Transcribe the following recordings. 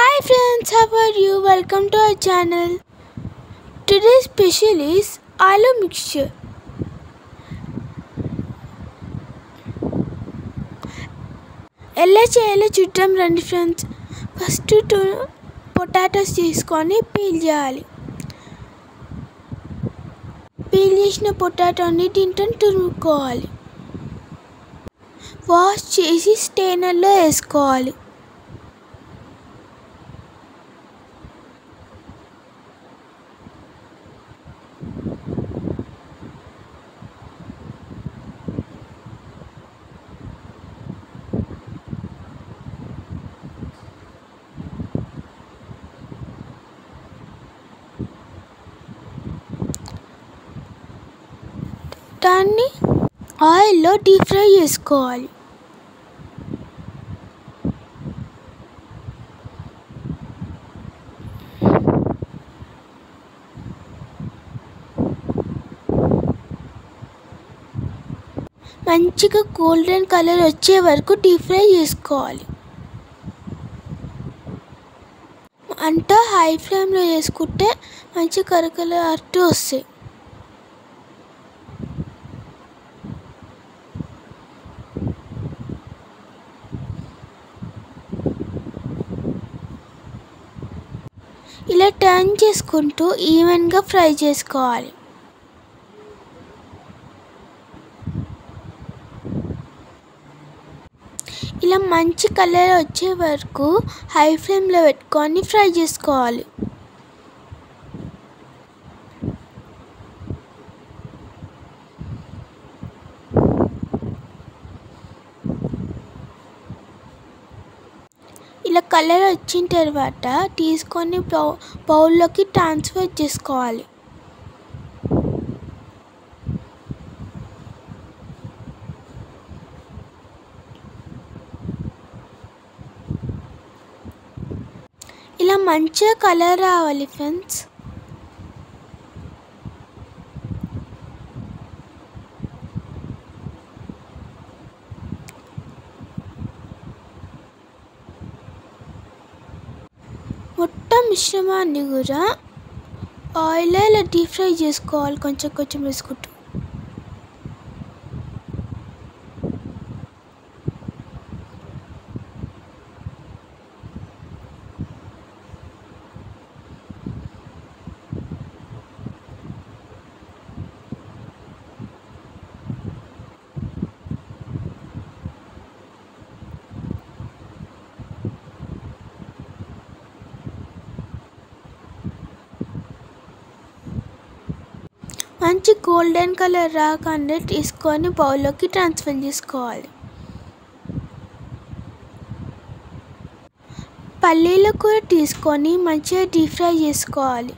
Hi friends, how are you? Welcome to our channel. Today's special is aloo mixture. ఎలా చేయాలో చూద్దాం రండి friends. First 2 potatoes తీసుకొని peel చేయాలి. పీల్ చేసిన పొటాటోని దీంట్లో తురుముకోవాలి. వాష్ చేసి స్టెయినర్లో వేసుకోవాలి. దాన్ని ఆయిల్లో డీప్ ఫ్రై చేసుకోవాలి. మంచిగా గోల్డెన్ కలర్ వచ్చే వరకు డీప్ ఫ్రై చేసుకోవాలి. అంతా హై ఫ్లేమ్లో వేసుకుంటే మంచి కరకలాడుతూ వస్తాయి. ఇలా టర్న్ చేసుకుంటూ ఈవెన్గా ఫ్రై చేసుకోవాలి. ఇలా మంచి కలర్ వచ్చే వరకు హై ఫ్లేమ్లో పెట్టుకొని ఫ్రై చేసుకోవాలి. ఇలా కలర్ వచ్చిన తర్వాత తీసుకొని బౌల్లోకి ట్రాన్స్ఫర్ చేసుకోవాలి. ఇలా మంచిగా కలర్ రావాలి ఫ్రెండ్స్. మొత్తం మిశ్రమాన్ని కూడా ఆయిల్లో ఇలా డీప్ ఫ్రై చేసుకోవాలి. కొంచెం కొంచెం వేసుకుంటూ మంచి గోల్డెన్ కలర్ రాగానే తీసుకొని బౌల్లోకి ట్రాన్స్ఫర్ చేసుకోవాలి. పల్లీలు కూడా తీసుకొని మంచిగా డీప్ ఫ్రై చేసుకోవాలి.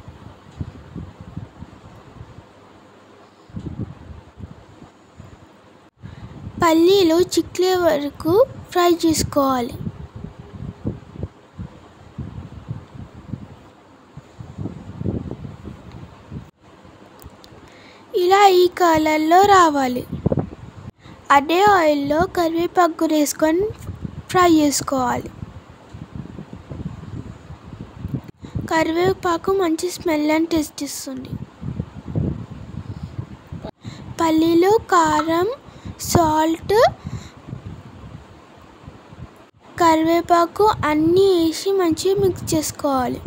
పల్లీలు చిక్లే వరకు ఫ్రై చేసుకోవాలి. ఇలా ఈ కలర్లో రావాలి. అదే ఆయిల్లో కరివేపాకు వేసుకొని ఫ్రై చేసుకోవాలి. కరివేపాకు మంచి స్మెల్ అండ్ టేస్ట్ ఇస్తుంది. పల్లీలు, కారం, సాల్ట్, కరివేపాకు అన్నీ వేసి మంచిగా మిక్స్ చేసుకోవాలి.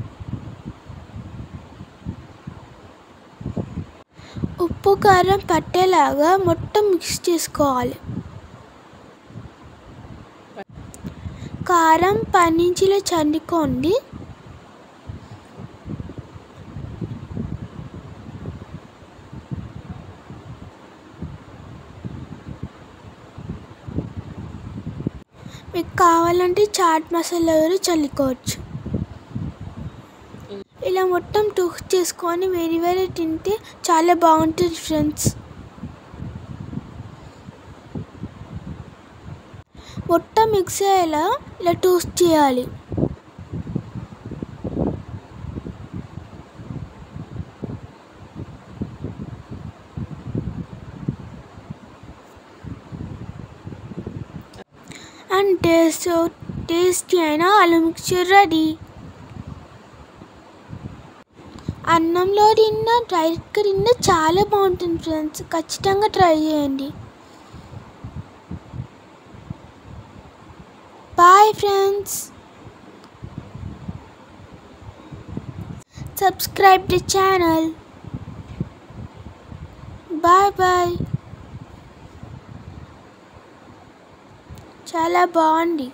ఉప్పు కారం పట్టేలాగా మొత్తం మిక్స్ చేసుకోవాలి. కారం పైనుంచిలా చల్లుకోండి. మీకు కావాలంటే చాట్ మసాలా కూడా చల్లుకోవచ్చు. ఇలా మొత్తం టూక్ చేసుకొని వేరే తింటే చాలా బాగుంటుంది ఫ్రెండ్స్. మొత్తం మిక్స్ అయ్యేలా ఇలా టోస్ట్ చేయాలి. and tasty aloo mixture ready. అన్నంలో తిన్నా డైరెక్ట్గా తిన్నా చాలా బాగుంటుంది ఫ్రెండ్స్. ఖచ్చితంగా ట్రై చేయండి. Bye friends. Subscribe the channel. Bye bye. చాలా బాగుంది.